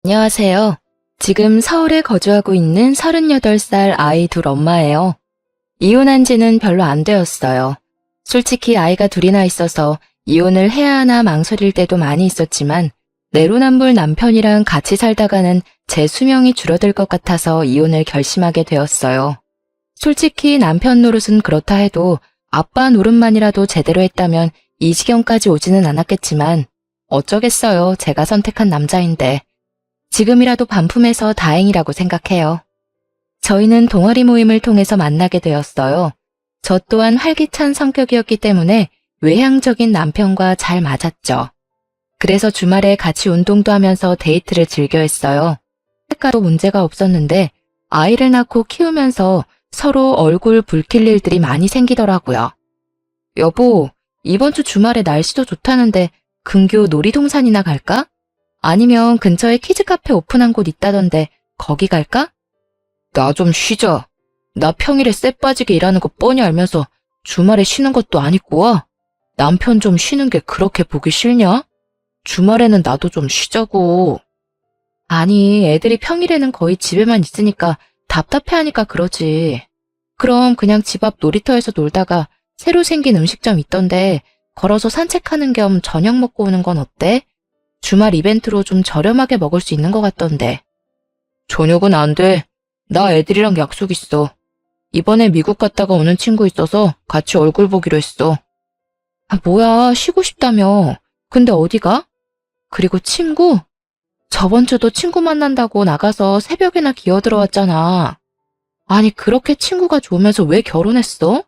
안녕하세요. 지금 서울에 거주하고 있는 38살 아이 둘 엄마예요. 이혼한 지는 별로 안 되었어요. 솔직히 아이가 둘이나 있어서 이혼을 해야 하나 망설일 때도 많이 있었지만 내로남불 남편이랑 같이 살다가는 제 수명이 줄어들 것 같아서 이혼을 결심하게 되었어요. 솔직히 남편 노릇은 그렇다 해도 아빠 노릇만이라도 제대로 했다면 이 지경까지 오지는 않았겠지만 어쩌겠어요. 제가 선택한 남자인데. 지금이라도 반품해서 다행이라고 생각해요. 저희는 동아리 모임을 통해서 만나게 되었어요. 저 또한 활기찬 성격이었기 때문에 외향적인 남편과 잘 맞았죠. 그래서 주말에 같이 운동도 하면서 데이트를 즐겨 했어요. 색깔도 문제가 없었는데 아이를 낳고 키우면서 서로 얼굴 붉힐 일들이 많이 생기더라고요. 여보, 이번 주 주말에 날씨도 좋다는데 근교 놀이동산이나 갈까? 아니면 근처에 키즈카페 오픈한 곳 있다던데 거기 갈까? 나 좀 쉬자. 나 평일에 쎄 빠지게 일하는 거 뻔히 알면서 주말에 쉬는 것도 아니고 와. 남편 좀 쉬는 게 그렇게 보기 싫냐? 주말에는 나도 좀 쉬자고. 아니, 애들이 평일에는 거의 집에만 있으니까 답답해하니까 그러지. 그럼 그냥 집 앞 놀이터에서 놀다가 새로 생긴 음식점 있던데 걸어서 산책하는 겸 저녁 먹고 오는 건 어때? 주말 이벤트로 좀 저렴하게 먹을 수 있는 것 같던데. 저녁은 안 돼. 나 애들이랑 약속 있어. 이번에 미국 갔다가 오는 친구 있어서 같이 얼굴 보기로 했어. 아, 뭐야, 쉬고 싶다며. 근데 어디 가? 그리고 친구? 저번 주도 친구 만난다고 나가서 새벽에나 기어들어왔잖아. 아니, 그렇게 친구가 좋으면서 왜 결혼했어?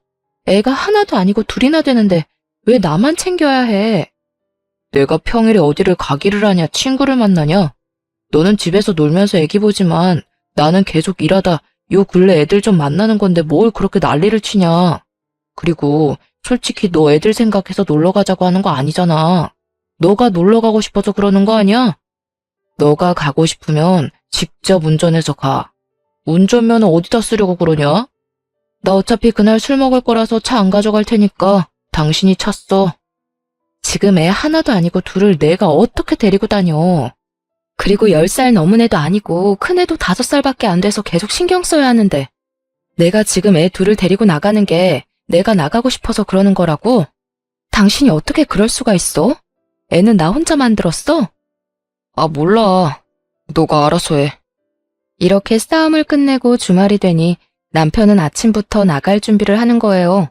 애가 하나도 아니고 둘이나 되는데 왜 나만 챙겨야 해? 내가 평일에 어디를 가기를 하냐, 친구를 만나냐? 너는 집에서 놀면서 애기 보지만 나는 계속 일하다 요 근래 애들 좀 만나는 건데 뭘 그렇게 난리를 치냐? 그리고 솔직히 너 애들 생각해서 놀러 가자고 하는 거 아니잖아. 너가 놀러 가고 싶어서 그러는 거 아니야? 너가 가고 싶으면 직접 운전해서 가. 운전면허 어디다 쓰려고 그러냐? 나 어차피 그날 술 먹을 거라서 차 안 가져갈 테니까 당신이 차 써. 지금 애 하나도 아니고 둘을 내가 어떻게 데리고 다녀. 그리고 10살 넘은 애도 아니고 큰 애도 5살밖에 안 돼서 계속 신경 써야 하는데 내가 지금 애 둘을 데리고 나가는 게 내가 나가고 싶어서 그러는 거라고? 당신이 어떻게 그럴 수가 있어? 애는 나 혼자 만들었어? 아, 몰라. 너가 알아서 해. 이렇게 싸움을 끝내고 주말이 되니 남편은 아침부터 나갈 준비를 하는 거예요.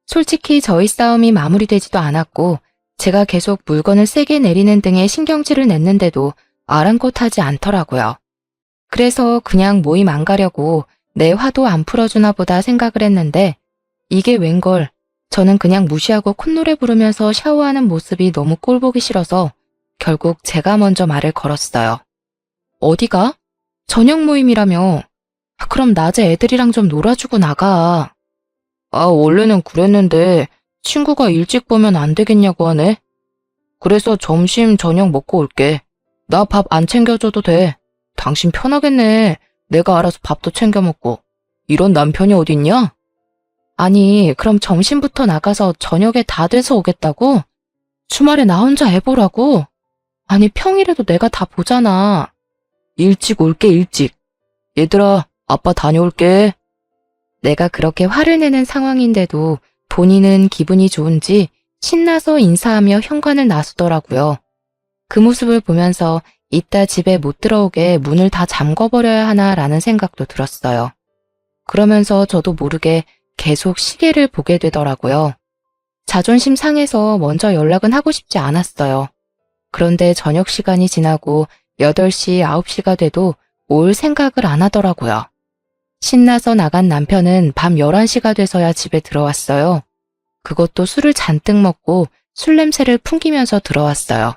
솔직히 저희 싸움이 마무리되지도 않았고 제가 계속 물건을 세게 내리는 등의 신경질을 냈는데도 아랑곳하지 않더라고요. 그래서 그냥 모임 안 가려고 내 화도 안 풀어주나 보다 생각을 했는데 이게 웬걸 저는 그냥 무시하고 콧노래 부르면서 샤워하는 모습이 너무 꼴보기 싫어서 결국 제가 먼저 말을 걸었어요. 어디가? 저녁 모임이라며. 그럼 낮에 애들이랑 좀 놀아주고 나가. 아, 원래는 그랬는데 친구가 일찍 보면 안 되겠냐고 하네. 그래서 점심, 저녁 먹고 올게. 나 밥 안 챙겨줘도 돼. 당신 편하겠네. 내가 알아서 밥도 챙겨 먹고. 이런 남편이 어딨냐? 아니, 그럼 점심부터 나가서 저녁에 다 돼서 오겠다고? 주말에 나 혼자 애 보라고? 아니, 평일에도 내가 다 보잖아. 일찍 올게, 일찍. 얘들아, 아빠 다녀올게. 내가 그렇게 화를 내는 상황인데도 본인은 기분이 좋은지 신나서 인사하며 현관을 나서더라고요. 그 모습을 보면서 이따 집에 못 들어오게 문을 다 잠궈버려야 하나라는 생각도 들었어요. 그러면서 저도 모르게 계속 시계를 보게 되더라고요. 자존심 상해서 먼저 연락은 하고 싶지 않았어요. 그런데 저녁 시간이 지나고 8시, 9시가 돼도 올 생각을 안 하더라고요. 신나서 나간 남편은 밤 11시가 돼서야 집에 들어왔어요. 그것도 술을 잔뜩 먹고 술 냄새를 풍기면서 들어왔어요.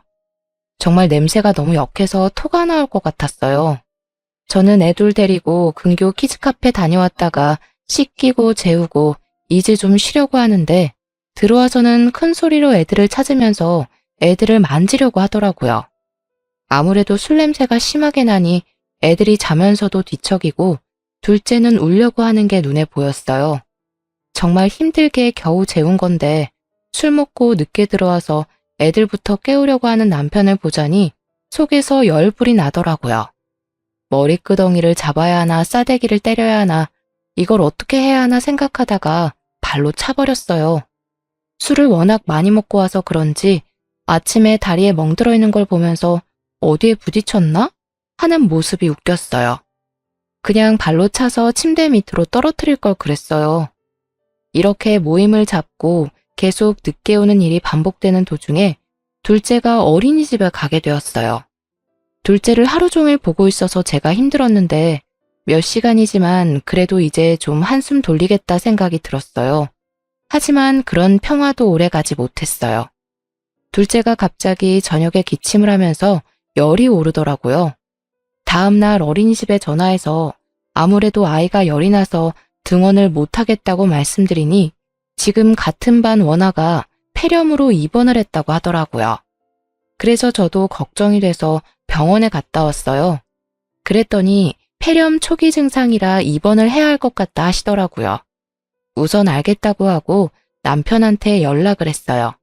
정말 냄새가 너무 역해서 토가 나올 것 같았어요. 저는 애둘 데리고 근교 키즈카페 다녀왔다가 씻기고 재우고 이제 좀 쉬려고 하는데 들어와서는 큰 소리로 애들을 찾으면서 애들을 만지려고 하더라고요. 아무래도 술 냄새가 심하게 나니 애들이 자면서도 뒤척이고 둘째는 울려고 하는 게 눈에 보였어요. 정말 힘들게 겨우 재운 건데 술 먹고 늦게 들어와서 애들부터 깨우려고 하는 남편을 보자니 속에서 열불이 나더라고요. 머리끄덩이를 잡아야 하나 싸대기를 때려야 하나 이걸 어떻게 해야 하나 생각하다가 발로 차버렸어요. 술을 워낙 많이 먹고 와서 그런지 아침에 다리에 멍들어 있는 걸 보면서 어디에 부딪혔나? 하는 모습이 웃겼어요. 그냥 발로 차서 침대 밑으로 떨어뜨릴 걸 그랬어요. 이렇게 모임을 잡고 계속 늦게 오는 일이 반복되는 도중에 둘째가 어린이집에 가게 되었어요. 둘째를 하루 종일 보고 있어서 제가 힘들었는데 몇 시간이지만 그래도 이제 좀 한숨 돌리겠다 생각이 들었어요. 하지만 그런 평화도 오래 가지 못했어요. 둘째가 갑자기 저녁에 기침을 하면서 열이 오르더라고요. 다음 날 어린이집에 전화해서 아무래도 아이가 열이 나서 등원을 못하겠다고 말씀드리니 지금 같은 반 원아가 폐렴으로 입원을 했다고 하더라고요. 그래서 저도 걱정이 돼서 병원에 갔다 왔어요. 그랬더니 폐렴 초기 증상이라 입원을 해야 할 것 같다 하시더라고요. 우선 알겠다고 하고 남편한테 연락을 했어요.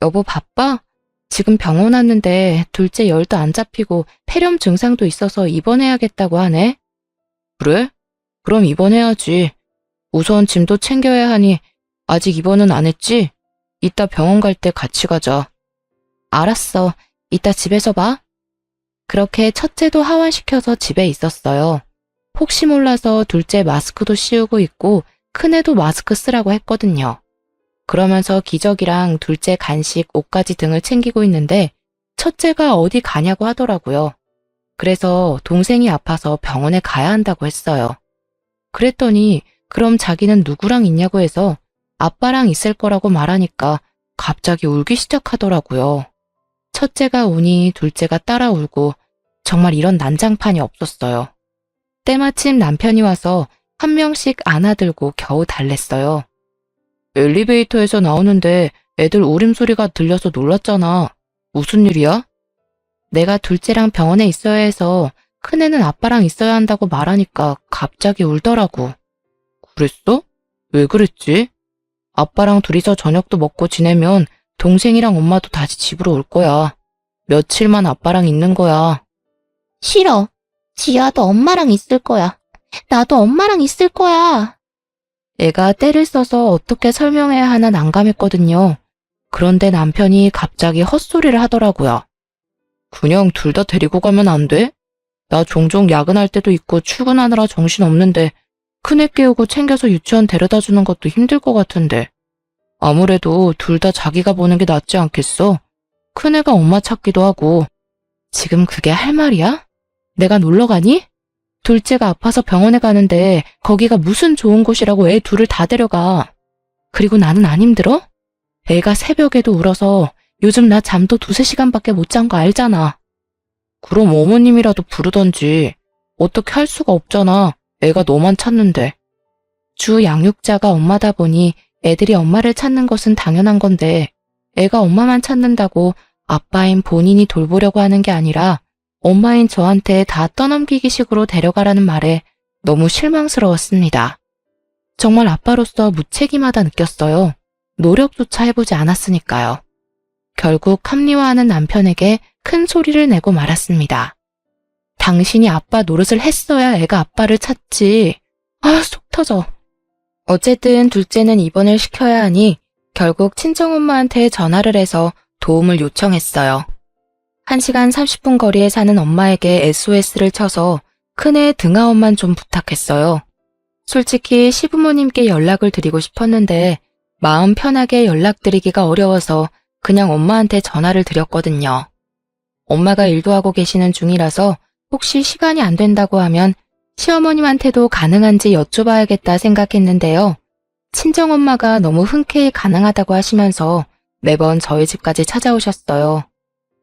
여보 바빠? 지금 병원 왔는데 둘째 열도 안 잡히고 폐렴 증상도 있어서 입원해야겠다고 하네. 그래? 그럼 입원해야지. 우선 짐도 챙겨야 하니 아직 입원은 안 했지? 이따 병원 갈 때 같이 가자. 알았어. 이따 집에서 봐. 그렇게 첫째도 하원시켜서 집에 있었어요. 혹시 몰라서 둘째 마스크도 씌우고 있고 큰애도 마스크 쓰라고 했거든요. 그러면서 기저귀랑 둘째 간식, 옷가지 등을 챙기고 있는데 첫째가 어디 가냐고 하더라고요. 그래서 동생이 아파서 병원에 가야 한다고 했어요. 그랬더니 그럼 자기는 누구랑 있냐고 해서 아빠랑 있을 거라고 말하니까 갑자기 울기 시작하더라고요. 첫째가 우니 둘째가 따라 울고 정말 이런 난장판이 없었어요. 때마침 남편이 와서 한 명씩 안아들고 겨우 달랬어요. 엘리베이터에서 나오는데 애들 울음소리가 들려서 놀랐잖아. 무슨 일이야? 내가 둘째랑 병원에 있어야 해서 큰애는 아빠랑 있어야 한다고 말하니까 갑자기 울더라고. 그랬어? 왜 그랬지? 아빠랑 둘이서 저녁도 먹고 지내면 동생이랑 엄마도 다시 집으로 올 거야. 며칠만 아빠랑 있는 거야. 싫어. 지아도 엄마랑 있을 거야. 나도 엄마랑 있을 거야. 애가 때를 써서 어떻게 설명해야 하나 난감했거든요. 그런데 남편이 갑자기 헛소리를 하더라고요. 그냥 둘 다 데리고 가면 안 돼? 나 종종 야근할 때도 있고 출근하느라 정신없는데 큰애 깨우고 챙겨서 유치원 데려다 주는 것도 힘들 것 같은데. 아무래도 둘 다 자기가 보는 게 낫지 않겠어? 큰애가 엄마 찾기도 하고. 지금 그게 할 말이야? 내가 놀러 가니? 둘째가 아파서 병원에 가는데 거기가 무슨 좋은 곳이라고 애 둘을 다 데려가. 그리고 나는 안 힘들어? 애가 새벽에도 울어서 요즘 나 잠도 2~3시간밖에 못 잔 거 알잖아. 그럼 어머님이라도 부르던지. 어떻게 할 수가 없잖아. 애가 너만 찾는데. 주 양육자가 엄마다 보니 애들이 엄마를 찾는 것은 당연한 건데 애가 엄마만 찾는다고 아빠인 본인이 돌보려고 하는 게 아니라 엄마인 저한테 다 떠넘기기 식으로 데려가라는 말에 너무 실망스러웠습니다. 정말 아빠로서 무책임하다 느꼈어요. 노력조차 해보지 않았으니까요. 결국 합리화하는 남편에게 큰 소리를 내고 말았습니다. 당신이 아빠 노릇을 했어야 애가 아빠를 찾지. 속 터져. 어쨌든 둘째는 입원을 시켜야 하니 결국 친정엄마한테 전화를 해서 도움을 요청했어요. 1시간 30분 거리에 사는 엄마에게 SOS를 쳐서 큰애 등하원만 좀 부탁했어요. 솔직히 시부모님께 연락을 드리고 싶었는데 마음 편하게 연락드리기가 어려워서 그냥 엄마한테 전화를 드렸거든요. 엄마가 일도 하고 계시는 중이라서 혹시 시간이 안 된다고 하면 시어머님한테도 가능한지 여쭤봐야겠다 생각했는데요. 친정엄마가 너무 흔쾌히 가능하다고 하시면서 매번 저희 집까지 찾아오셨어요.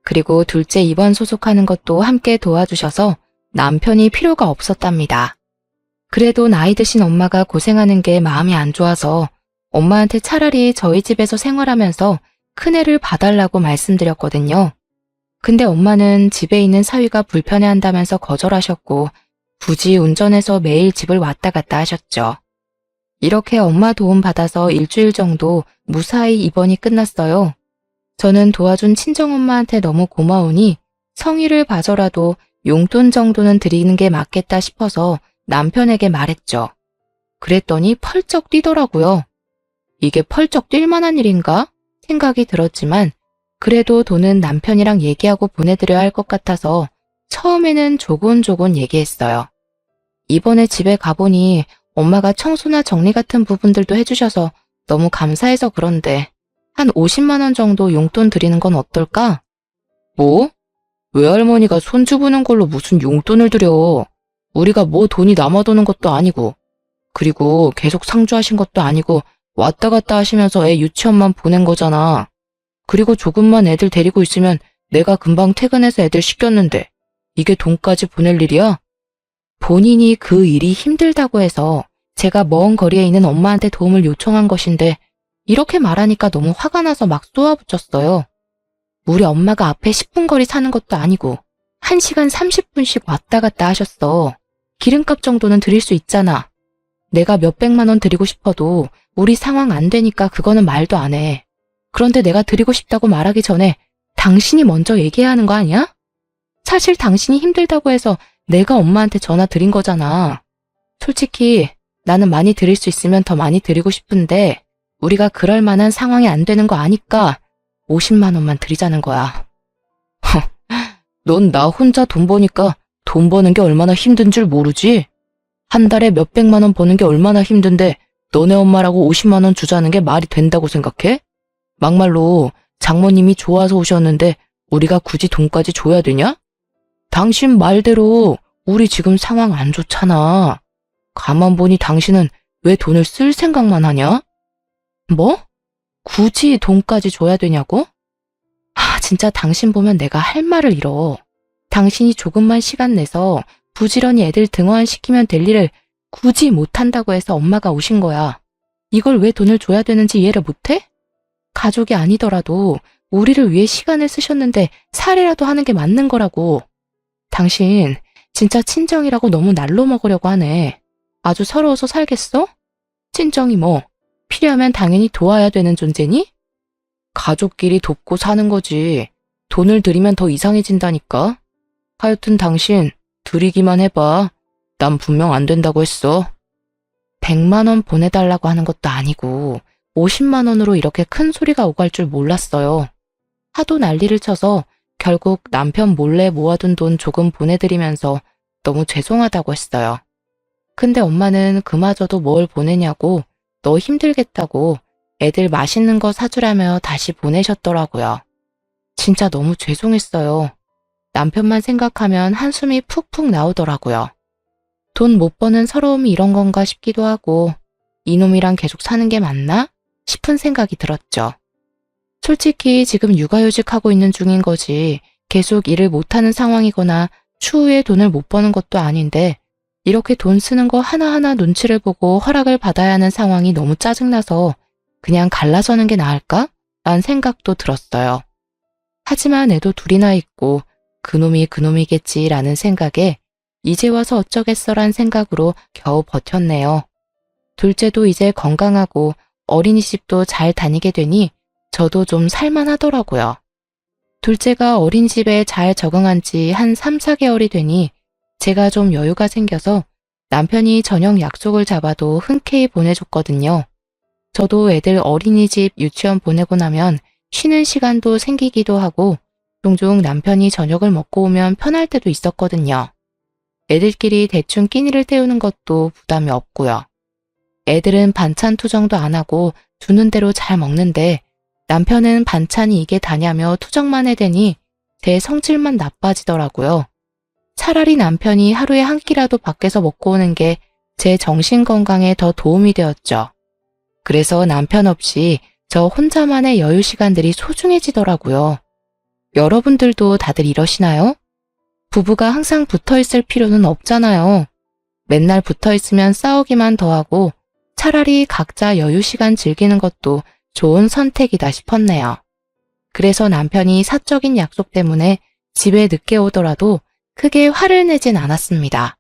그리고 둘째 입원 소속하는 것도 함께 도와주셔서 남편이 필요가 없었답니다. 그래도 나이 드신 엄마가 고생하는 게 마음이 안 좋아서 엄마한테 차라리 저희 집에서 생활하면서 큰애를 봐달라고 말씀드렸거든요. 근데 엄마는 집에 있는 사위가 불편해한다면서 거절하셨고 굳이 운전해서 매일 집을 왔다 갔다 하셨죠. 이렇게 엄마 도움 받아서 일주일 정도 무사히 입원이 끝났어요. 저는 도와준 친정엄마한테 너무 고마우니 성의를 봐서라도 용돈 정도는 드리는 게 맞겠다 싶어서 남편에게 말했죠. 그랬더니 펄쩍 뛰더라고요. 이게 펄쩍 뛸 만한 일인가? 생각이 들었지만 그래도 돈은 남편이랑 얘기하고 보내드려야 할 것 같아서 처음에는 조곤조곤 얘기했어요. 이번에 집에 가보니 엄마가 청소나 정리 같은 부분들도 해주셔서 너무 감사해서 그런데 한 50만 원 정도 용돈 드리는 건 어떨까? 뭐? 외할머니가 손주 보는 걸로 무슨 용돈을 드려. 우리가 뭐 돈이 남아도는 것도 아니고 그리고 계속 상주하신 것도 아니고 왔다 갔다 하시면서 애 유치원만 보낸 거잖아. 그리고 조금만 애들 데리고 있으면 내가 금방 퇴근해서 애들 씻겼는데 이게 돈까지 보낼 일이야? 본인이 그 일이 힘들다고 해서 제가 먼 거리에 있는 엄마한테 도움을 요청한 것인데 이렇게 말하니까 너무 화가 나서 막 쏘아붙였어요. 우리 엄마가 앞에 10분 거리 사는 것도 아니고 1시간 30분씩 왔다 갔다 하셨어. 기름값 정도는 드릴 수 있잖아. 내가 몇백만 원 드리고 싶어도 우리 상황 안 되니까 그거는 말도 안 해. 그런데 내가 드리고 싶다고 말하기 전에 당신이 먼저 얘기해야 하는 거 아니야? 사실 당신이 힘들다고 해서 내가 엄마한테 전화 드린 거잖아. 솔직히 나는 많이 드릴 수 있으면 더 많이 드리고 싶은데 우리가 그럴 만한 상황이 안 되는 거 아니까 50만 원만 드리자는 거야. 넌 나 혼자 돈 버니까 돈 버는 게 얼마나 힘든 줄 모르지? 한 달에 몇백만 원 버는 게 얼마나 힘든데 너네 엄마라고 50만 원 주자는 게 말이 된다고 생각해? 막말로 장모님이 좋아서 오셨는데 우리가 굳이 돈까지 줘야 되냐? 당신 말대로 우리 지금 상황 안 좋잖아. 가만 보니 당신은 왜 돈을 쓸 생각만 하냐? 뭐? 굳이 돈까지 줘야 되냐고? 진짜 당신 보면 내가 할 말을 잃어. 당신이 조금만 시간 내서 부지런히 애들 등하원시키면 될 일을 굳이 못한다고 해서 엄마가 오신 거야. 이걸 왜 돈을 줘야 되는지 이해를 못해? 가족이 아니더라도 우리를 위해 시간을 쓰셨는데 살이라도 하는 게 맞는 거라고. 당신 진짜 친정이라고 너무 날로 먹으려고 하네. 아주 서러워서 살겠어? 친정이 뭐 필요하면 당연히 도와야 되는 존재니? 가족끼리 돕고 사는 거지. 돈을 들이면 더 이상해진다니까. 하여튼 당신 드리기만 해봐. 난 분명 안 된다고 했어. 100만 원 보내달라고 하는 것도 아니고 50만 원으로 이렇게 큰 소리가 오갈 줄 몰랐어요. 하도 난리를 쳐서 결국 남편 몰래 모아둔 돈 조금 보내드리면서 너무 죄송하다고 했어요. 근데 엄마는 그마저도 뭘 보내냐고 너 힘들겠다고 애들 맛있는 거 사주라며 다시 보내셨더라고요. 진짜 너무 죄송했어요. 남편만 생각하면 한숨이 푹푹 나오더라고요. 돈 못 버는 서러움이 이런 건가 싶기도 하고 이놈이랑 계속 사는 게 맞나? 싶은 생각이 들었죠. 솔직히 지금 육아휴직하고 있는 중인 거지 계속 일을 못하는 상황이거나 추후에 돈을 못 버는 것도 아닌데 이렇게 돈 쓰는 거 하나하나 눈치를 보고 허락을 받아야 하는 상황이 너무 짜증나서 그냥 갈라서는 게 나을까? 라는 생각도 들었어요. 하지만 애도 둘이나 있고 그놈이 그놈이겠지라는 생각에 이제 와서 어쩌겠어란 생각으로 겨우 버텼네요. 둘째도 이제 건강하고 어린이집도 잘 다니게 되니 저도 좀 살만하더라고요. 둘째가 어린이집에 잘 적응한 지 한 3, 4개월이 되니 제가 좀 여유가 생겨서 남편이 저녁 약속을 잡아도 흔쾌히 보내줬거든요. 저도 애들 어린이집 유치원 보내고 나면 쉬는 시간도 생기기도 하고 종종 남편이 저녁을 먹고 오면 편할 때도 있었거든요. 애들끼리 대충 끼니를 때우는 것도 부담이 없고요. 애들은 반찬 투정도 안 하고 주는 대로 잘 먹는데 남편은 반찬이 이게 다냐며 투정만 해대니 제 성질만 나빠지더라고요. 차라리 남편이 하루에 한 끼라도 밖에서 먹고 오는 게 제 정신 건강에 더 도움이 되었죠. 그래서 남편 없이 저 혼자만의 여유 시간들이 소중해지더라고요. 여러분들도 다들 이러시나요? 부부가 항상 붙어 있을 필요는 없잖아요. 맨날 붙어 있으면 싸우기만 더하고 차라리 각자 여유 시간 즐기는 것도 좋은 선택이다 싶었네요. 그래서 남편이 사적인 약속 때문에 집에 늦게 오더라도 크게 화를 내진 않았습니다.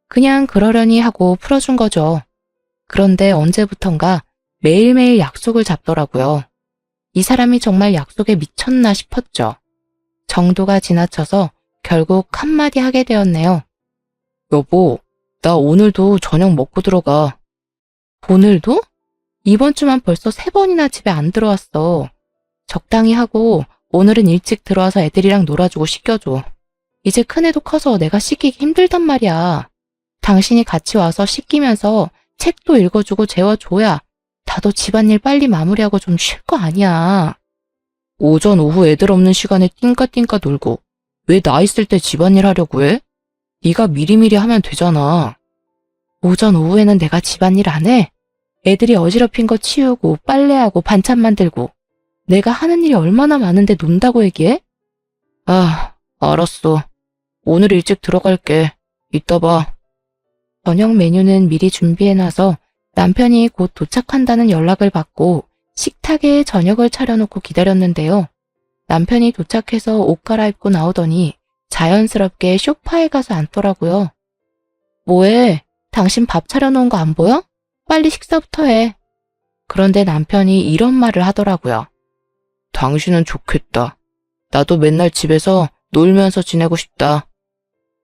그냥 그러려니 하고 풀어준 거죠. 그런데 언제부턴가 매일매일 약속을 잡더라고요. 이 사람이 정말 약속에 미쳤나 싶었죠. 정도가 지나쳐서 결국 한마디 하게 되었네요. 여보, 나 오늘도 저녁 먹고 들어가. 오늘도? 이번 주만 벌써 3번이나 집에 안 들어왔어. 적당히 하고 오늘은 일찍 들어와서 애들이랑 놀아주고 씻겨줘. 이제 큰애도 커서 내가 씻기기 힘들단 말이야. 당신이 같이 와서 씻기면서 책도 읽어주고 재워줘야 나도 집안일 빨리 마무리하고 좀 쉴 거 아니야. 오전 오후 애들 없는 시간에 띵까띵까 놀고 왜 나 있을 때 집안일 하려고 해? 네가 미리미리 하면 되잖아. 오전 오후에는 내가 집안일 안 해? 애들이 어지럽힌 거 치우고 빨래하고 반찬 만들고 내가 하는 일이 얼마나 많은데 논다고 얘기해? 아, 알았어. 오늘 일찍 들어갈게. 이따 봐. 저녁 메뉴는 미리 준비해놔서 남편이 곧 도착한다는 연락을 받고 식탁에 저녁을 차려놓고 기다렸는데요. 남편이 도착해서 옷 갈아입고 나오더니 자연스럽게 소파에 가서 앉더라고요. 뭐해? 당신 밥 차려놓은 거 안 보여? 빨리 식사부터 해. 그런데 남편이 이런 말을 하더라고요. 당신은 좋겠다. 나도 맨날 집에서 놀면서 지내고 싶다.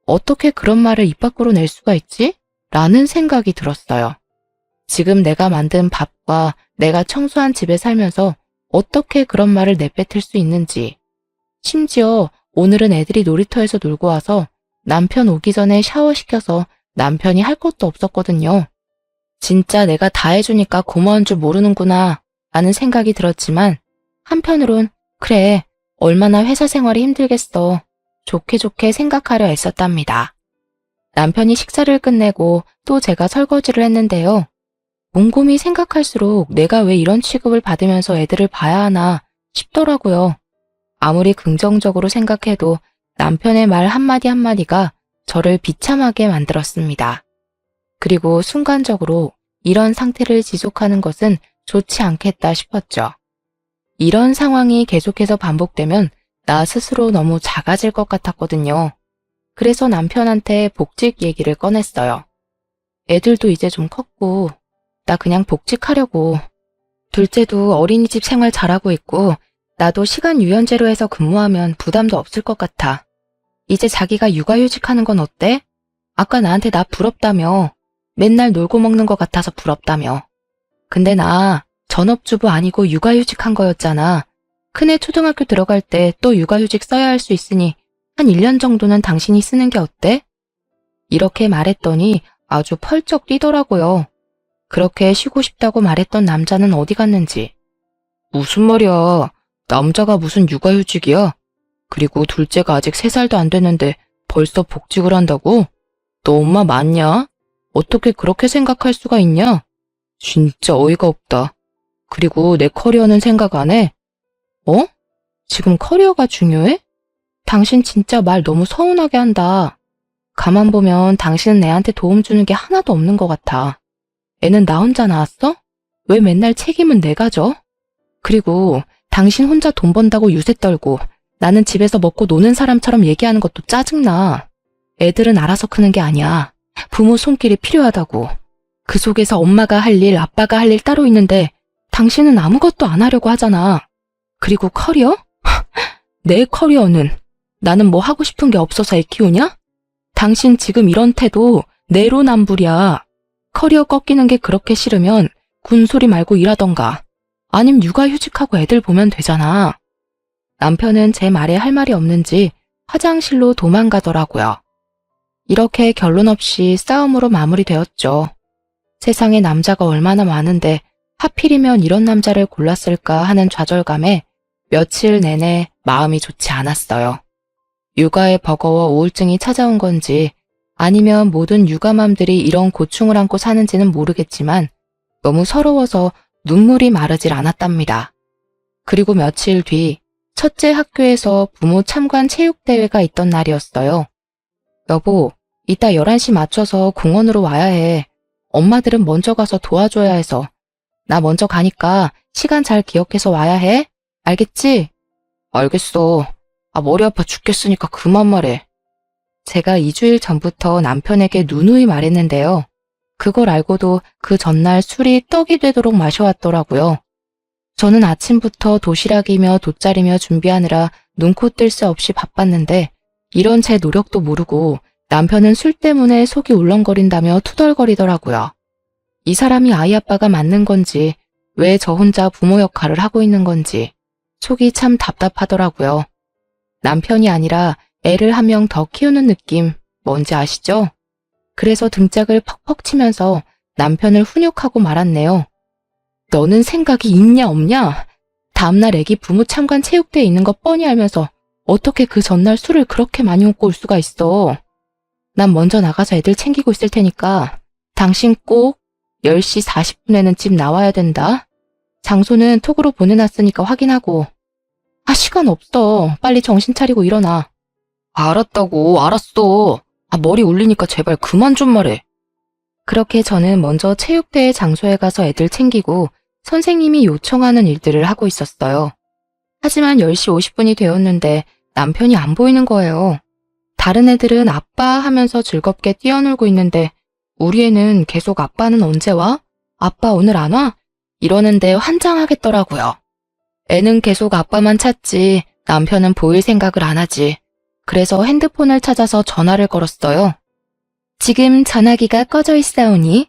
어떻게 그런 말을 입 밖으로 낼 수가 있지? 라는 생각이 들었어요. 지금 내가 만든 밥과 내가 청소한 집에 살면서 어떻게 그런 말을 내뱉을 수 있는지. 심지어 오늘은 애들이 놀이터에서 놀고 와서 남편 오기 전에 샤워시켜서 남편이 할 것도 없었거든요. 진짜 내가 다 해주니까 고마운 줄 모르는구나 라는 생각이 들었지만 한편으론 그래, 얼마나 회사 생활이 힘들겠어. 좋게 좋게 생각하려 애썼답니다. 남편이 식사를 끝내고 또 제가 설거지를 했는데요. 곰곰이 생각할수록 내가 왜 이런 취급을 받으면서 애들을 봐야 하나 싶더라고요. 아무리 긍정적으로 생각해도 남편의 말 한마디 한마디가 저를 비참하게 만들었습니다. 그리고 순간적으로 이런 상태를 지속하는 것은 좋지 않겠다 싶었죠. 이런 상황이 계속해서 반복되면 나 스스로 너무 작아질 것 같았거든요. 그래서 남편한테 복직 얘기를 꺼냈어요. 애들도 이제 좀 컸고 나 그냥 복직하려고. 둘째도 어린이집 생활 잘하고 있고 나도 시간 유연제로 해서 근무하면 부담도 없을 것 같아. 이제 자기가 육아휴직하는 건 어때? 아까 나한테 나 부럽다며. 맨날 놀고 먹는 것 같아서 부럽다며. 근데 나 전업주부 아니고 육아휴직한 거였잖아. 큰애 초등학교 들어갈 때 또 육아휴직 써야 할 수 있으니 한 1년 정도는 당신이 쓰는 게 어때? 이렇게 말했더니 아주 펄쩍 뛰더라고요. 그렇게 쉬고 싶다고 말했던 남자는 어디 갔는지. 무슨 말이야. 남자가 무슨 육아휴직이야? 그리고 둘째가 아직 3살도 안 됐는데 벌써 복직을 한다고? 너 엄마 맞냐? 어떻게 그렇게 생각할 수가 있냐? 진짜 어이가 없다. 그리고 내 커리어는 생각 안 해? 어? 지금 커리어가 중요해? 당신 진짜 말 너무 서운하게 한다. 가만 보면 당신은 애한테 도움 주는 게 하나도 없는 것 같아. 애는 나 혼자 낳았어? 왜 맨날 책임은 내가 져? 그리고 당신 혼자 돈 번다고 유세 떨고 나는 집에서 먹고 노는 사람처럼 얘기하는 것도 짜증나. 애들은 알아서 크는 게 아니야. 부모 손길이 필요하다고. 그 속에서 엄마가 할 일, 아빠가 할 일 따로 있는데 당신은 아무것도 안 하려고 하잖아. 그리고 커리어? 내 커리어는 나는 뭐 하고 싶은 게 없어서 애 키우냐? 당신 지금 이런 태도 내로남불이야. 커리어 꺾이는 게 그렇게 싫으면 군소리 말고 일하던가. 아님 육아휴직하고 애들 보면 되잖아. 남편은 제 말에 할 말이 없는지 화장실로 도망가더라고요. 이렇게 결론 없이 싸움으로 마무리되었죠. 세상에 남자가 얼마나 많은데 하필이면 이런 남자를 골랐을까 하는 좌절감에 며칠 내내 마음이 좋지 않았어요. 육아에 버거워 우울증이 찾아온 건지 아니면 모든 육아맘들이 이런 고충을 안고 사는지는 모르겠지만 너무 서러워서 눈물이 마르질 않았답니다. 그리고 며칠 뒤 첫째 학교에서 부모 참관 체육대회가 있던 날이었어요. 여보, 이따 11시 맞춰서 공원으로 와야 해. 엄마들은 먼저 가서 도와줘야 해서. 나 먼저 가니까 시간 잘 기억해서 와야 해. 알겠지? 알겠어. 머리 아파 죽겠으니까 그만 말해. 제가 2주일 전부터 남편에게 누누이 말했는데요. 그걸 알고도 그 전날 술이 떡이 되도록 마셔왔더라고요. 저는 아침부터 도시락이며 돗자리며 준비하느라 눈코 뜰 새 없이 바빴는데 이런 제 노력도 모르고 남편은 술 때문에 속이 울렁거린다며 투덜거리더라고요. 이 사람이 아이 아빠가 맞는 건지 왜 저 혼자 부모 역할을 하고 있는 건지 속이 참 답답하더라고요. 남편이 아니라 애를 한 명 더 키우는 느낌 뭔지 아시죠? 그래서 등짝을 퍽퍽 치면서 남편을 훈육하고 말았네요. 너는 생각이 있냐 없냐? 다음날 애기 부모 참관 체육대회 있는 거 뻔히 알면서 어떻게 그 전날 술을 그렇게 많이 먹고 올 수가 있어? 난 먼저 나가서 애들 챙기고 있을 테니까 당신 꼭 10시 40분에는 집 나와야 된다. 장소는 톡으로 보내놨으니까 확인하고. 아, 시간 없어. 빨리 정신 차리고 일어나. 알았다고, 알았어. 머리 울리니까 제발 그만 좀 말해. 그렇게 저는 먼저 체육대회 장소에 가서 애들 챙기고 선생님이 요청하는 일들을 하고 있었어요. 하지만 10시 50분이 되었는데 남편이 안 보이는 거예요. 다른 애들은 아빠 하면서 즐겁게 뛰어놀고 있는데 우리 애는 계속 아빠는 언제 와? 아빠 오늘 안 와? 이러는데 환장하겠더라고요. 애는 계속 아빠만 찾지 남편은 보일 생각을 안 하지. 그래서 핸드폰을 찾아서 전화를 걸었어요. 지금 전화기가 꺼져 있사오니?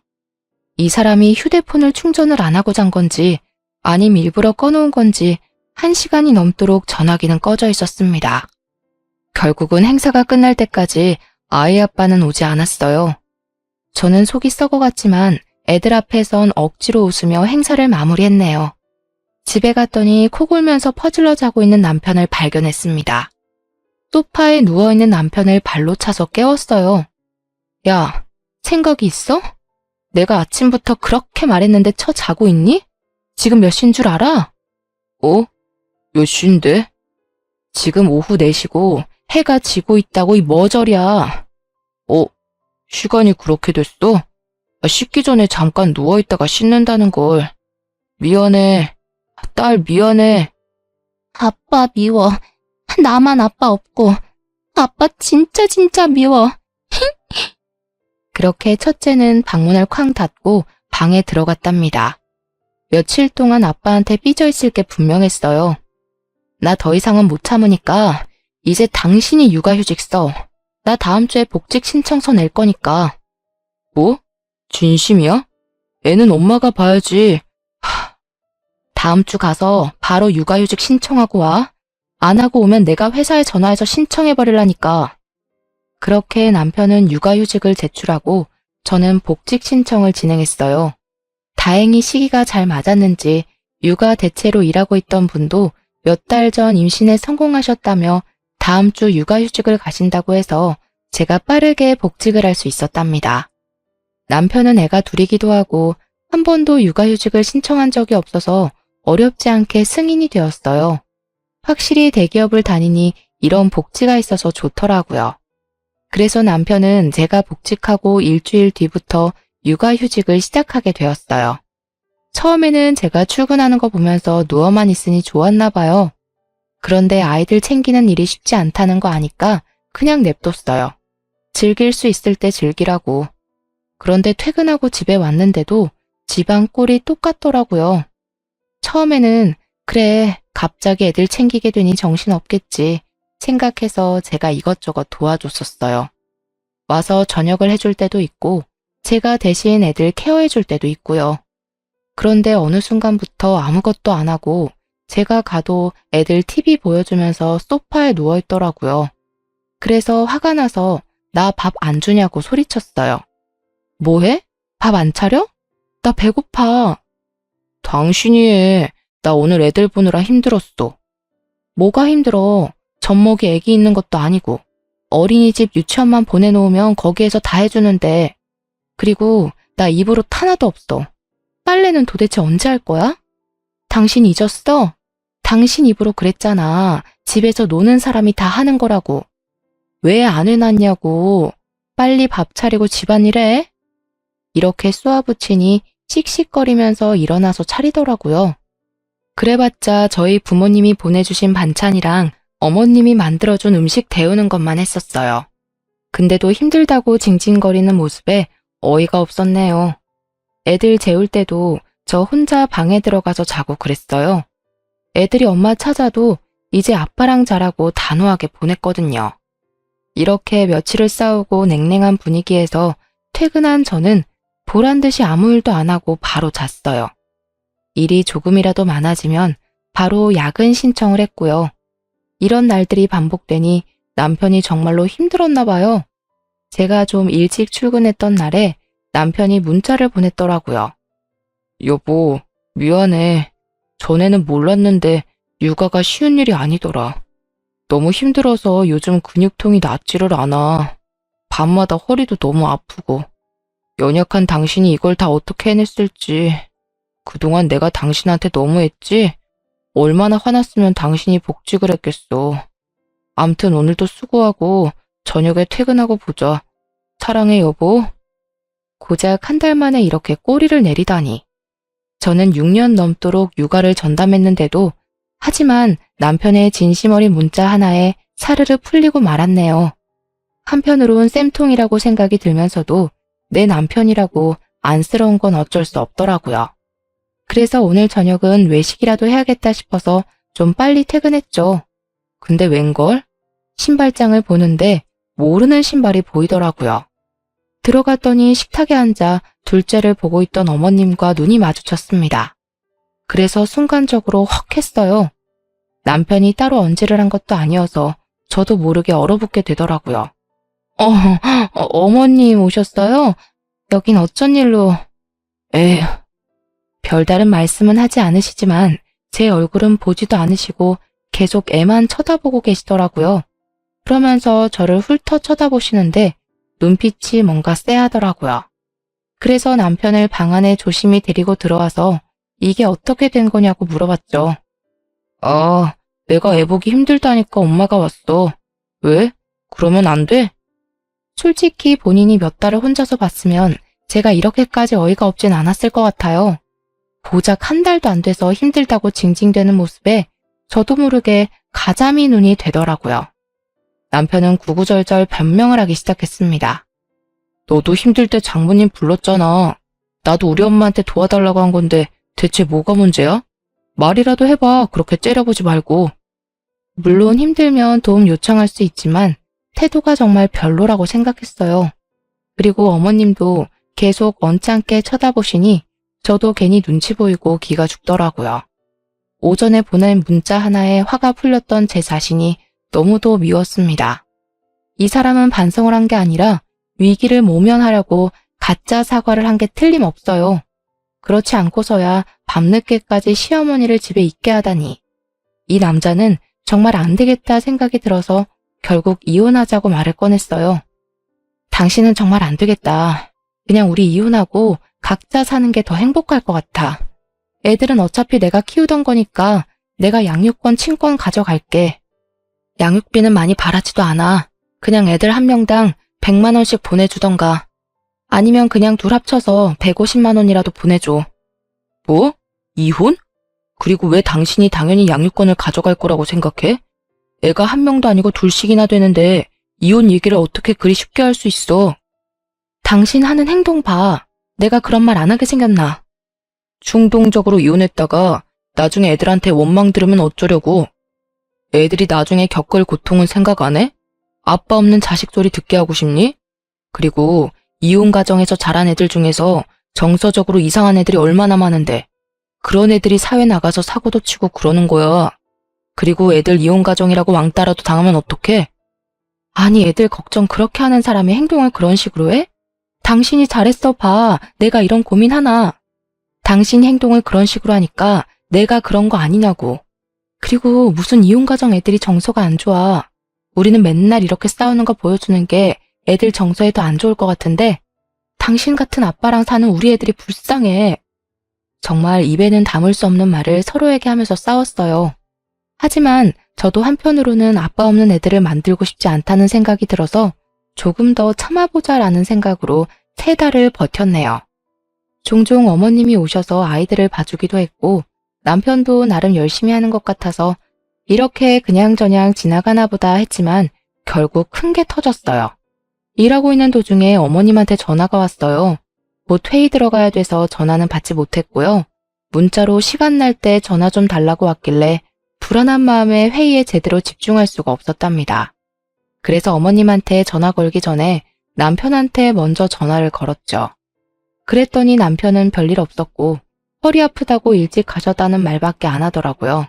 이 사람이 휴대폰을 충전을 안 하고 잔 건지 아님 일부러 꺼놓은 건지 1시간이 넘도록 전화기는 꺼져 있었습니다. 결국은 행사가 끝날 때까지 아이 아빠는 오지 않았어요. 저는 속이 썩어갔지만 애들 앞에선 억지로 웃으며 행사를 마무리했네요. 집에 갔더니 코 골면서 퍼질러 자고 있는 남편을 발견했습니다. 소파에 누워있는 남편을 발로 차서 깨웠어요. 야, 생각이 있어? 내가 아침부터 그렇게 말했는데 쳐 자고 있니? 지금 몇 시인 줄 알아? 몇 시인데? 지금 오후 4시고 해가 지고 있다고 이 머저리야. 시간이 그렇게 됐어? 씻기 전에 잠깐 누워있다가 씻는다는 걸. 미안해. 딸 미안해. 아빠 미워. 나만 아빠 없고. 아빠 진짜 미워. 그렇게 첫째는 방문을 쾅 닫고 방에 들어갔답니다. 며칠 동안 아빠한테 삐져있을 게 분명했어요. 나 더 이상은 못 참으니까 이제 당신이 육아휴직 써. 나 다음 주에 복직 신청서 낼 거니까. 뭐? 진심이야? 애는 엄마가 봐야지. 다음 주 가서 바로 육아휴직 신청하고 와. 안 하고 오면 내가 회사에 전화해서 신청해버리라니까. 그렇게 남편은 육아휴직을 제출하고 저는 복직 신청을 진행했어요. 다행히 시기가 잘 맞았는지 육아 대체로 일하고 있던 분도 몇 달 전 임신에 성공하셨다며 다음 주 육아휴직을 가신다고 해서 제가 빠르게 복직을 할 수 있었답니다. 남편은 애가 둘이기도 하고 한 번도 육아휴직을 신청한 적이 없어서 어렵지 않게 승인이 되었어요. 확실히 대기업을 다니니 이런 복지가 있어서 좋더라고요. 그래서 남편은 제가 복직하고 일주일 뒤부터 육아휴직을 시작하게 되었어요. 처음에는 제가 출근하는 거 보면서 누워만 있으니 좋았나 봐요. 그런데 아이들 챙기는 일이 쉽지 않다는 거 아니까 그냥 냅뒀어요. 즐길 수 있을 때 즐기라고. 그런데 퇴근하고 집에 왔는데도 집안 꼴이 똑같더라고요. 처음에는 그래, 갑자기 애들 챙기게 되니 정신없겠지 생각해서 제가 이것저것 도와줬었어요. 와서 저녁을 해줄 때도 있고 제가 대신 애들 케어해줄 때도 있고요. 그런데 어느 순간부터 아무것도 안 하고 제가 가도 애들 TV 보여주면서 소파에 누워있더라고요. 그래서 화가 나서 나 밥 안 주냐고 소리쳤어요. 뭐해? 밥 안 차려? 나 배고파. 당신이 해. 나 오늘 애들 보느라 힘들었어. 뭐가 힘들어? 젖먹이 애기 있는 것도 아니고 어린이집 유치원만 보내놓으면 거기에서 다 해주는데. 그리고 나 입으로 하나도 없어. 빨래는 도대체 언제 할 거야? 당신 잊었어? 당신 입으로 그랬잖아. 집에서 노는 사람이 다 하는 거라고. 왜 안 해놨냐고. 빨리 밥 차리고 집안일 해. 이렇게 쏘아붙이니 씩씩거리면서 일어나서 차리더라고요. 그래봤자 저희 부모님이 보내주신 반찬이랑 어머님이 만들어준 음식 데우는 것만 했었어요. 근데도 힘들다고 징징거리는 모습에 어이가 없었네요. 애들 재울 때도 저 혼자 방에 들어가서 자고 그랬어요. 애들이 엄마 찾아도 이제 아빠랑 자라고 단호하게 보냈거든요. 이렇게 며칠을 싸우고 냉랭한 분위기에서 퇴근한 저는 보란 듯이 아무 일도 안 하고 바로 잤어요. 일이 조금이라도 많아지면 바로 야근 신청을 했고요. 이런 날들이 반복되니 남편이 정말로 힘들었나 봐요. 제가 좀 일찍 출근했던 날에 남편이 문자를 보냈더라고요. 여보, 미안해. 전에는 몰랐는데 육아가 쉬운 일이 아니더라. 너무 힘들어서 요즘 근육통이 낫지를 않아. 밤마다 허리도 너무 아프고. 연약한 당신이 이걸 다 어떻게 해냈을지. 그동안 내가 당신한테 너무했지? 얼마나 화났으면 당신이 복직을 했겠어. 암튼 오늘도 수고하고 저녁에 퇴근하고 보자. 사랑해 여보. 고작 한 달 만에 이렇게 꼬리를 내리다니. 저는 6년 넘도록 육아를 전담했는데도 하지만 남편의 진심 어린 문자 하나에 사르르 풀리고 말았네요. 한편으론 쌤통이라고 생각이 들면서도 내 남편이라고 안쓰러운 건 어쩔 수 없더라고요. 그래서 오늘 저녁은 외식이라도 해야겠다 싶어서 좀 빨리 퇴근했죠. 근데 웬걸? 신발장을 보는데 모르는 신발이 보이더라고요. 들어갔더니 식탁에 앉아 둘째를 보고 있던 어머님과 눈이 마주쳤습니다. 그래서 순간적으로 헉 했어요. 남편이 따로 언질을 한 것도 아니어서 저도 모르게 얼어붙게 되더라고요. 어머님 오셨어요? 여긴 어쩐 일로... 에휴, 별다른 말씀은 하지 않으시지만 제 얼굴은 보지도 않으시고 계속 애만 쳐다보고 계시더라고요. 그러면서 저를 훑어 쳐다보시는데 눈빛이 뭔가 쎄하더라고요. 그래서 남편을 방 안에 조심히 데리고 들어와서 이게 어떻게 된 거냐고 물어봤죠. 내가 애 보기 힘들다니까 엄마가 왔어. 왜? 그러면 안 돼? 솔직히 본인이 몇 달을 혼자서 봤으면 제가 이렇게까지 어이가 없진 않았을 것 같아요. 고작 한 달도 안 돼서 힘들다고 징징대는 모습에 저도 모르게 가자미 눈이 되더라고요. 남편은 구구절절 변명을 하기 시작했습니다. 너도 힘들 때 장모님 불렀잖아. 나도 우리 엄마한테 도와달라고 한 건데 대체 뭐가 문제야? 말이라도 해봐. 그렇게 째려보지 말고. 물론 힘들면 도움 요청할 수 있지만 태도가 정말 별로라고 생각했어요. 그리고 어머님도 계속 언짢게 쳐다보시니 저도 괜히 눈치 보이고 기가 죽더라고요. 오전에 보낸 문자 하나에 화가 풀렸던 제 자신이 너무도 미웠습니다. 이 사람은 반성을 한 게 아니라 위기를 모면하려고 가짜 사과를 한 게 틀림없어요. 그렇지 않고서야 밤늦게까지 시어머니를 집에 있게 하다니. 이 남자는 정말 안 되겠다 생각이 들어서 결국 이혼하자고 말을 꺼냈어요. 당신은 정말 안 되겠다. 그냥 우리 이혼하고 각자 사는 게 더 행복할 것 같아. 애들은 어차피 내가 키우던 거니까 내가 양육권 친권 가져갈게. 양육비는 많이 바라지도 않아. 그냥 애들 한 명당 100만 원씩 보내주던가. 아니면 그냥 둘 합쳐서 150만 원이라도 보내줘. 뭐? 이혼? 그리고 왜 당신이 당연히 양육권을 가져갈 거라고 생각해? 애가 한 명도 아니고 둘씩이나 되는데 이혼 얘기를 어떻게 그리 쉽게 할 수 있어? 당신 하는 행동 봐. 내가 그런 말 안 하게 생겼나? 충동적으로 이혼했다가 나중에 애들한테 원망 들으면 어쩌려고? 애들이 나중에 겪을 고통은 생각 안 해? 아빠 없는 자식 소리 듣게 하고 싶니? 그리고 이혼 가정에서 자란 애들 중에서 정서적으로 이상한 애들이 얼마나 많은데 그런 애들이 사회 나가서 사고도 치고 그러는 거야. 그리고 애들 이혼 가정이라고 왕따라도 당하면 어떡해? 아니 애들 걱정 그렇게 하는 사람이 행동을 그런 식으로 해? 당신이 잘했어 봐. 내가 이런 고민하나. 당신 행동을 그런 식으로 하니까 내가 그런 거 아니냐고. 그리고 무슨 이혼 가정 애들이 정서가 안 좋아. 우리는 맨날 이렇게 싸우는 거 보여주는 게 애들 정서에도 안 좋을 것 같은데 당신 같은 아빠랑 사는 우리 애들이 불쌍해. 정말 입에는 담을 수 없는 말을 서로에게 하면서 싸웠어요. 하지만 저도 한편으로는 아빠 없는 애들을 만들고 싶지 않다는 생각이 들어서 조금 더 참아보자라는 생각으로 3달을 버텼네요. 종종 어머님이 오셔서 아이들을 봐주기도 했고 남편도 나름 열심히 하는 것 같아서 이렇게 그냥저냥 지나가나 보다 했지만 결국 큰 게 터졌어요. 일하고 있는 도중에 어머님한테 전화가 왔어요. 곧 회의 들어가야 돼서 전화는 받지 못했고요. 문자로 시간 날 때 전화 좀 달라고 왔길래 불안한 마음에 회의에 제대로 집중할 수가 없었답니다. 그래서 어머님한테 전화 걸기 전에 남편한테 먼저 전화를 걸었죠. 그랬더니 남편은 별일 없었고 허리 아프다고 일찍 가셨다는 말밖에 안 하더라고요.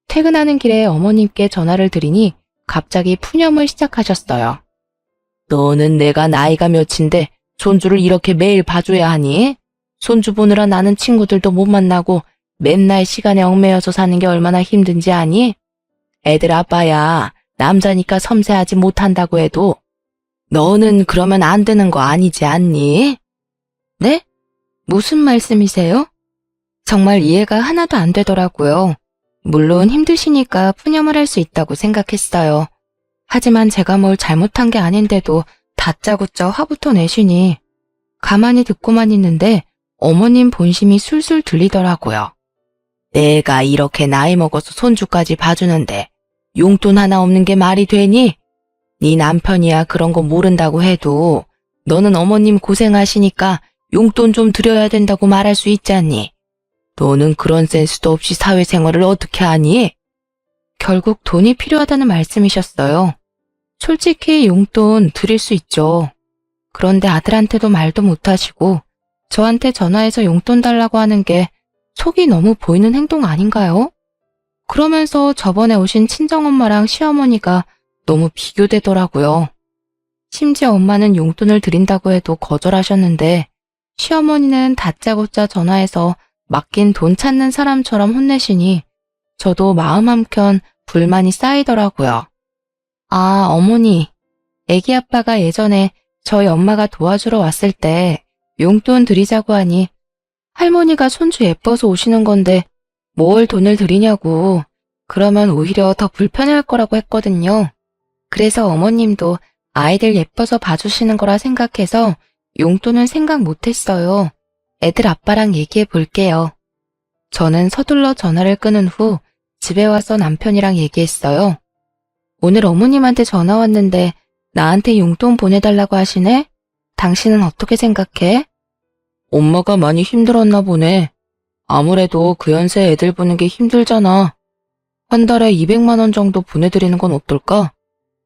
퇴근하는 길에 어머님께 전화를 드리니 갑자기 푸념을 시작하셨어요. 너는 내가 나이가 몇인데 손주를 이렇게 매일 봐줘야 하니? 손주 보느라 나는 친구들도 못 만나고 맨날 시간에 얽매여서 사는 게 얼마나 힘든지 아니? 애들 아빠야, 남자니까 섬세하지 못한다고 해도 너는 그러면 안 되는 거 아니지 않니? 네? 무슨 말씀이세요? 정말 이해가 하나도 안 되더라고요. 물론 힘드시니까 푸념을 할 수 있다고 생각했어요. 하지만 제가 뭘 잘못한 게 아닌데도 다짜고짜 화부터 내시니 가만히 듣고만 있는데 어머님 본심이 술술 들리더라고요. 내가 이렇게 나이 먹어서 손주까지 봐주는데 용돈 하나 없는 게 말이 되니? 네 남편이야 그런 거 모른다고 해도 너는 어머님 고생하시니까 용돈 좀 드려야 된다고 말할 수 있지 않니? 너는 그런 센스도 없이 사회생활을 어떻게 하니? 결국 돈이 필요하다는 말씀이셨어요. 솔직히 용돈 드릴 수 있죠. 그런데 아들한테도 말도 못하시고 저한테 전화해서 용돈 달라고 하는 게 속이 너무 보이는 행동 아닌가요? 그러면서 저번에 오신 친정엄마랑 시어머니가 너무 비교되더라고요. 심지어 엄마는 용돈을 드린다고 해도 거절하셨는데 시어머니는 다짜고짜 전화해서 맡긴 돈 찾는 사람처럼 혼내시니 저도 마음 한켠 불만이 쌓이더라고요. 아, 어머니, 애기 아빠가 예전에 저희 엄마가 도와주러 왔을 때 용돈 드리자고 하니 할머니가 손주 예뻐서 오시는 건데 뭘 돈을 드리냐고 그러면 오히려 더 불편해할 거라고 했거든요. 그래서 어머님도 아이들 예뻐서 봐주시는 거라 생각해서 용돈은 생각 못했어요. 애들 아빠랑 얘기해 볼게요. 저는 서둘러 전화를 끊은 후 집에 와서 남편이랑 얘기했어요. 오늘 어머님한테 전화 왔는데 나한테 용돈 보내달라고 하시네? 당신은 어떻게 생각해? 엄마가 많이 힘들었나 보네. 아무래도 그 연세 애들 보는 게 힘들잖아. 한 달에 200만 원 정도 보내드리는 건 어떨까?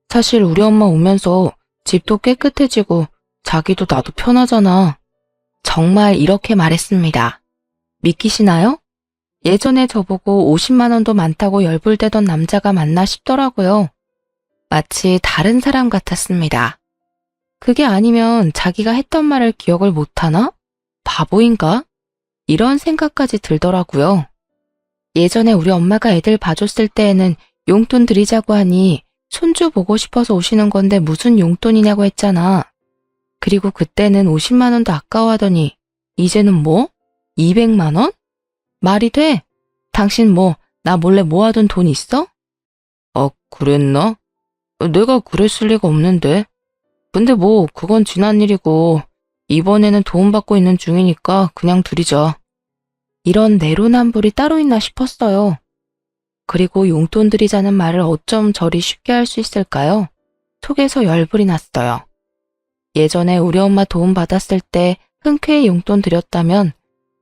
사실 우리 엄마 오면서 집도 깨끗해지고 자기도 나도 편하잖아. 정말 이렇게 말했습니다. 믿기시나요? 예전에 저보고 50만 원도 많다고 열불대던 남자가 맞나 싶더라고요. 마치 다른 사람 같았습니다. 그게 아니면 자기가 했던 말을 기억을 못하나? 바보인가? 이런 생각까지 들더라고요. 예전에 우리 엄마가 애들 봐줬을 때에는 용돈 드리자고 하니 손주 보고 싶어서 오시는 건데 무슨 용돈이냐고 했잖아. 그리고 그때는 50만 원도 아까워하더니 이제는 뭐? 200만 원? 말이 돼? 당신 뭐 나 몰래 모아둔 돈 있어? 그랬나? 내가 그랬을 리가 없는데. 근데 뭐 그건 지난 일이고 이번에는 도움받고 있는 중이니까 그냥 드리자. 이런 내로남불이 따로 있나 싶었어요. 그리고 용돈 드리자는 말을 어쩜 저리 쉽게 할 수 있을까요? 속에서 열불이 났어요. 예전에 우리 엄마 도움 받았을 때 흔쾌히 용돈 드렸다면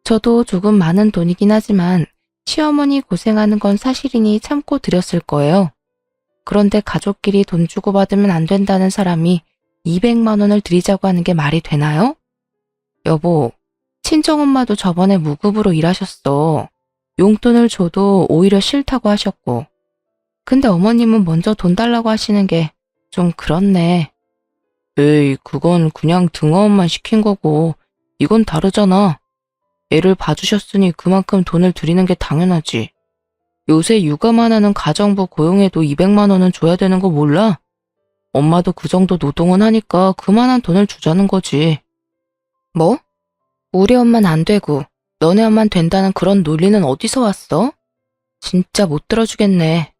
저도 조금 많은 돈이긴 하지만 시어머니 고생하는 건 사실이니 참고 드렸을 거예요. 그런데 가족끼리 돈 주고받으면 안 된다는 사람이 200만 원을 드리자고 하는 게 말이 되나요? 여보, 친정엄마도 저번에 무급으로 일하셨어. 용돈을 줘도 오히려 싫다고 하셨고. 근데 어머님은 먼저 돈 달라고 하시는 게 좀 그렇네. 에이, 그건 그냥 등어업만 시킨 거고 이건 다르잖아. 애를 봐주셨으니 그만큼 돈을 드리는 게 당연하지. 요새 육아만 하는 가정부 고용해도 200만 원은 줘야 되는 거 몰라? 엄마도 그 정도 노동은 하니까 그만한 돈을 주자는 거지. 뭐? 우리 엄만 안 되고 너네 엄만 된다는 그런 논리는 어디서 왔어? 진짜 못 들어주겠네.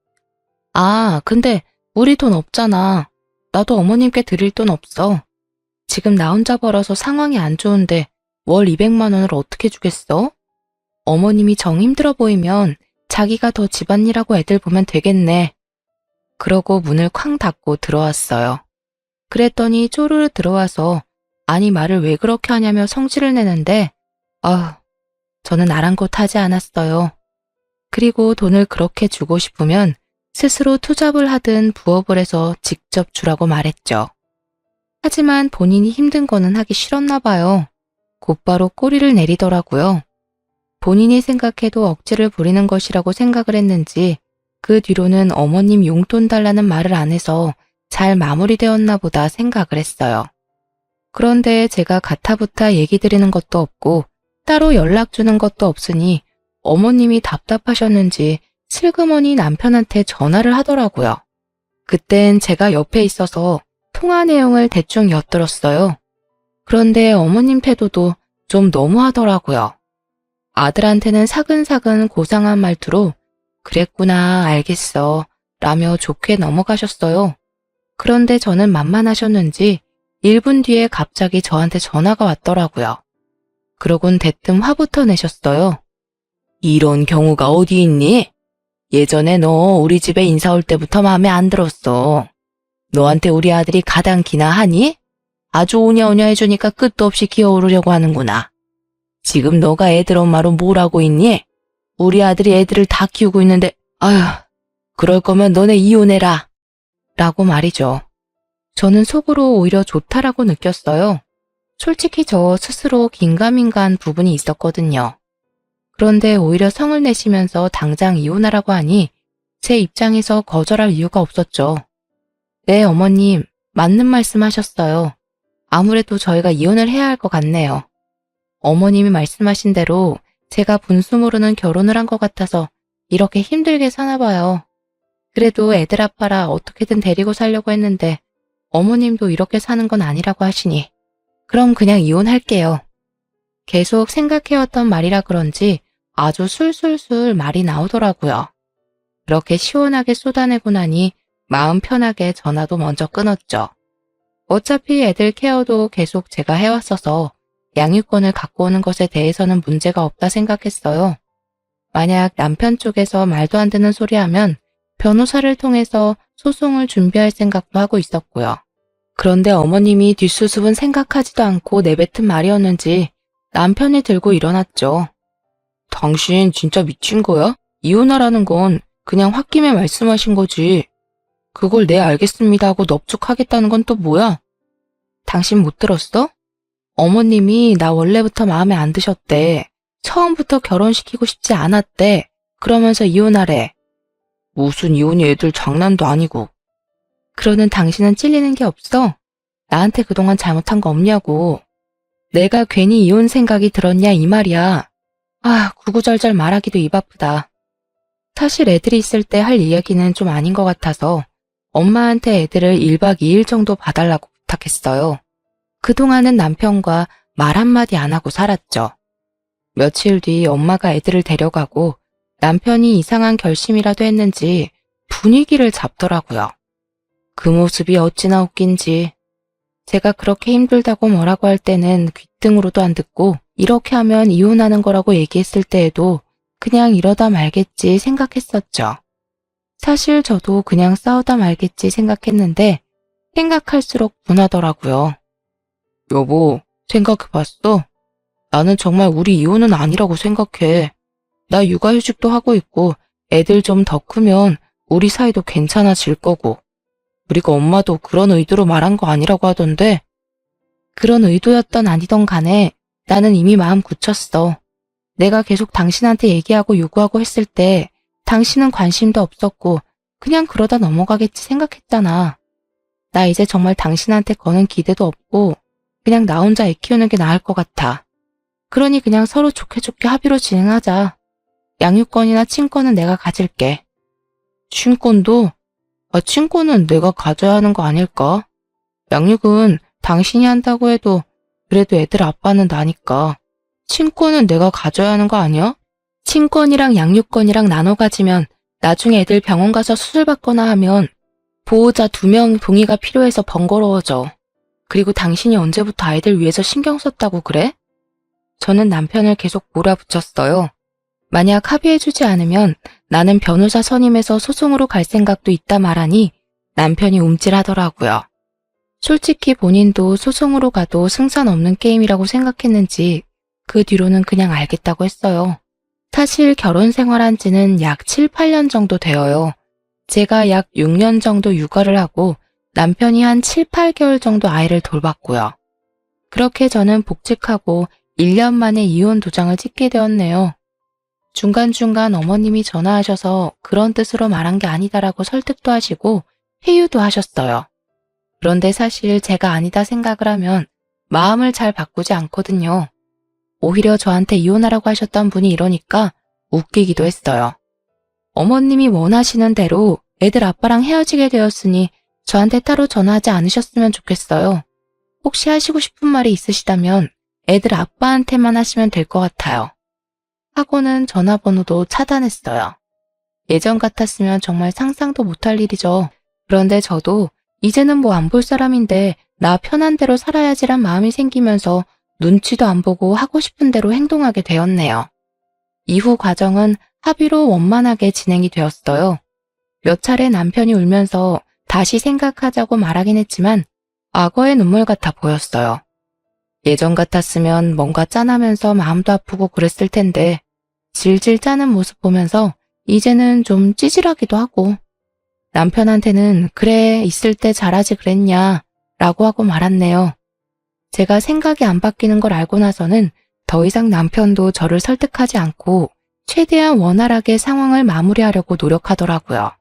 아, 근데 우리 돈 없잖아. 나도 어머님께 드릴 돈 없어. 지금 나 혼자 벌어서 상황이 안 좋은데 월 200만 원을 어떻게 주겠어? 어머님이 정 힘들어 보이면 자기가 더 집안일하고 애들 보면 되겠네. 그러고 문을 쾅 닫고 들어왔어요. 그랬더니 쪼르르 들어와서 아니 말을 왜 그렇게 하냐며 성질을 내는데 저는 아랑곳하지 않았어요. 그리고 돈을 그렇게 주고 싶으면 스스로 투잡을 하든 부업을 해서 직접 주라고 말했죠. 하지만 본인이 힘든 거는 하기 싫었나 봐요. 곧바로 꼬리를 내리더라고요. 본인이 생각해도 억지를 부리는 것이라고 생각을 했는지 그 뒤로는 어머님 용돈 달라는 말을 안 해서 잘 마무리되었나 보다 생각을 했어요. 그런데 제가 가타부타 얘기 드리는 것도 없고 따로 연락 주는 것도 없으니 어머님이 답답하셨는지 슬그머니 남편한테 전화를 하더라고요. 그땐 제가 옆에 있어서 통화 내용을 대충 엿들었어요. 그런데 어머님 태도도 좀 너무하더라고요. 아들한테는 사근사근 고상한 말투로 그랬구나, 알겠어 라며 좋게 넘어가셨어요. 그런데 저는 만만하셨는지 1분 뒤에 갑자기 저한테 전화가 왔더라고요. 그러곤 대뜸 화부터 내셨어요. 이런 경우가 어디 있니? 예전에 너 우리 집에 인사 올 때부터 마음에 안 들었어. 너한테 우리 아들이 가당키나 하니? 아주 오냐오냐 해주니까 끝도 없이 기어오르려고 하는구나. 지금 너가 애들 엄마로 뭘 하고 있니? 우리 아들이 애들을 다 키우고 있는데 아휴, 그럴 거면 너네 이혼해라 라고 말이죠. 저는 속으로 오히려 좋다라고 느꼈어요. 솔직히 저 스스로 긴가민가한 부분이 있었거든요. 그런데 오히려 성을 내시면서 당장 이혼하라고 하니 제 입장에서 거절할 이유가 없었죠. 네, 어머님, 맞는 말씀 하셨어요. 아무래도 저희가 이혼을 해야 할 것 같네요. 어머님이 말씀하신 대로 제가 분수 모르는 결혼을 한 것 같아서 이렇게 힘들게 사나 봐요. 그래도 애들 아빠라 어떻게든 데리고 살려고 했는데 어머님도 이렇게 사는 건 아니라고 하시니 그럼 그냥 이혼할게요. 계속 생각해왔던 말이라 그런지 아주 술술술 말이 나오더라고요. 그렇게 시원하게 쏟아내고 나니 마음 편하게 전화도 먼저 끊었죠. 어차피 애들 케어도 계속 제가 해왔어서 양육권을 갖고 오는 것에 대해서는 문제가 없다 생각했어요. 만약 남편 쪽에서 말도 안 되는 소리 하면 변호사를 통해서 소송을 준비할 생각도 하고 있었고요. 그런데 어머님이 뒷수습은 생각하지도 않고 내뱉은 말이었는지 남편이 들고 일어났죠. 당신 진짜 미친 거야? 이혼하라는 건 그냥 홧김에 말씀하신 거지. 그걸 네 알겠습니다 하고 넙죽하겠다는 건 또 뭐야? 당신 못 들었어? 어머님이 나 원래부터 마음에 안 드셨대. 처음부터 결혼시키고 싶지 않았대. 그러면서 이혼하래. 무슨 이혼이 애들 장난도 아니고. 그러는 당신은 찔리는 게 없어? 나한테 그동안 잘못한 거 없냐고. 내가 괜히 이혼 생각이 들었냐 이 말이야. 아, 구구절절 말하기도 입 아프다. 사실 애들이 있을 때 할 이야기는 좀 아닌 것 같아서 엄마한테 애들을 1박 2일 정도 봐달라고 부탁했어요. 그동안은 남편과 말 한마디 안 하고 살았죠. 며칠 뒤 엄마가 애들을 데려가고 남편이 이상한 결심이라도 했는지 분위기를 잡더라고요. 그 모습이 어찌나 웃긴지. 제가 그렇게 힘들다고 뭐라고 할 때는 귀등으로도 안 듣고 이렇게 하면 이혼하는 거라고 얘기했을 때에도 그냥 이러다 말겠지 생각했었죠. 사실 저도 그냥 싸우다 말겠지 생각했는데 생각할수록 분하더라고요. 여보, 생각해봤어? 나는 정말 우리 이혼은 아니라고 생각해. 나 육아휴직도 하고 있고 애들 좀 더 크면 우리 사이도 괜찮아질 거고. 그리고 엄마도 그런 의도로 말한 거 아니라고 하던데 그런 의도였던 아니던 간에 나는 이미 마음 굳혔어. 내가 계속 당신한테 얘기하고 요구하고 했을 때 당신은 관심도 없었고 그냥 그러다 넘어가겠지 생각했잖아. 나 이제 정말 당신한테 거는 기대도 없고 그냥 나 혼자 애 키우는 게 나을 것 같아. 그러니 그냥 서로 좋게 좋게 합의로 진행하자. 양육권이나 친권은 내가 가질게. 친권도? 친권은 내가 가져야 하는 거 아닐까? 양육은 당신이 한다고 해도 그래도 애들 아빠는 나니까. 친권은 내가 가져야 하는 거 아니야? 친권이랑 양육권이랑 나눠 가지면 나중에 애들 병원 가서 수술받거나 하면 보호자 2명 동의가 필요해서 번거로워져. 그리고 당신이 언제부터 아이들 위해서 신경 썼다고 그래? 저는 남편을 계속 몰아붙였어요. 만약 합의해주지 않으면 나는 변호사 선임해서 소송으로 갈 생각도 있다 말하니 남편이 움찔하더라고요. 솔직히 본인도 소송으로 가도 승산 없는 게임이라고 생각했는지 그 뒤로는 그냥 알겠다고 했어요. 사실 결혼 생활한 지는 약 7, 8년 정도 되어요. 제가 약 6년 정도 육아를 하고 남편이 한 7, 8개월 정도 아이를 돌봤고요. 그렇게 저는 복직하고 1년 만에 이혼 도장을 찍게 되었네요. 중간중간 어머님이 전화하셔서 그런 뜻으로 말한 게 아니다라고 설득도 하시고 회유도 하셨어요. 그런데 사실 제가 아니다 생각을 하면 마음을 잘 바꾸지 않거든요. 오히려 저한테 이혼하라고 하셨던 분이 이러니까 웃기기도 했어요. 어머님이 원하시는 대로 애들 아빠랑 헤어지게 되었으니 저한테 따로 전화하지 않으셨으면 좋겠어요. 혹시 하시고 싶은 말이 있으시다면 애들 아빠한테만 하시면 될 것 같아요. 하고는 전화번호도 차단했어요. 예전 같았으면 정말 상상도 못할 일이죠. 그런데 저도 이제는 뭐 안 볼 사람인데 나 편한 대로 살아야지란 마음이 생기면서 눈치도 안 보고 하고 싶은 대로 행동하게 되었네요. 이후 과정은 합의로 원만하게 진행이 되었어요. 몇 차례 남편이 울면서 다시 생각하자고 말하긴 했지만 악어의 눈물 같아 보였어요. 예전 같았으면 뭔가 짠하면서 마음도 아프고 그랬을 텐데 질질 짜는 모습 보면서 이제는 좀 찌질하기도 하고 남편한테는 그래 있을 때 잘하지 그랬냐 라고 하고 말았네요. 제가 생각이 안 바뀌는 걸 알고 나서는 더 이상 남편도 저를 설득하지 않고 최대한 원활하게 상황을 마무리하려고 노력하더라고요.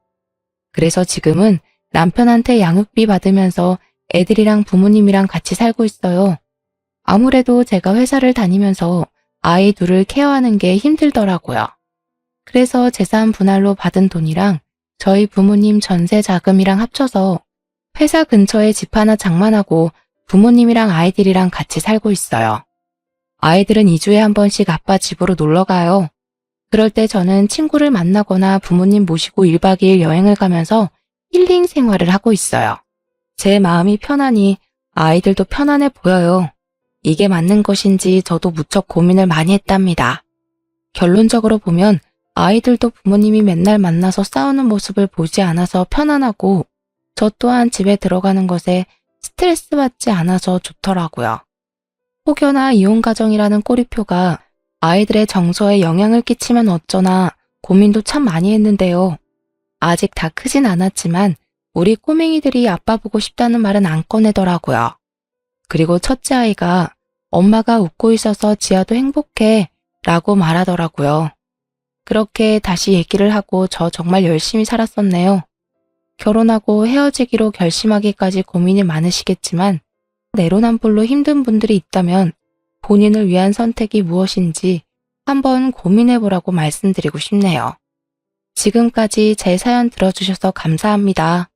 그래서 지금은 남편한테 양육비 받으면서 애들이랑 부모님이랑 같이 살고 있어요. 아무래도 제가 회사를 다니면서 아이 둘을 케어하는 게 힘들더라고요. 그래서 재산 분할로 받은 돈이랑 저희 부모님 전세 자금이랑 합쳐서 회사 근처에 집 하나 장만하고 부모님이랑 아이들이랑 같이 살고 있어요. 아이들은 2주에 한 번씩 아빠 집으로 놀러 가요. 그럴 때 저는 친구를 만나거나 부모님 모시고 1박 2일 여행을 가면서 힐링 생활을 하고 있어요. 제 마음이 편하니 아이들도 편안해 보여요. 이게 맞는 것인지 저도 무척 고민을 많이 했답니다. 결론적으로 보면 아이들도 부모님이 맨날 만나서 싸우는 모습을 보지 않아서 편안하고 저 또한 집에 들어가는 것에 스트레스 받지 않아서 좋더라고요. 혹여나 이혼 가정이라는 꼬리표가 아이들의 정서에 영향을 끼치면 어쩌나 고민도 참 많이 했는데요. 아직 다 크진 않았지만 우리 꼬맹이들이 아빠 보고 싶다는 말은 안 꺼내더라고요. 그리고 첫째 아이가 엄마가 웃고 있어서 지아도 행복해 라고 말하더라고요. 그렇게 다시 얘기를 하고 저 정말 열심히 살았었네요. 결혼하고 헤어지기로 결심하기까지 고민이 많으시겠지만 내로남불로 힘든 분들이 있다면 본인을 위한 선택이 무엇인지 한번 고민해보라고 말씀드리고 싶네요. 지금까지 제 사연 들어주셔서 감사합니다.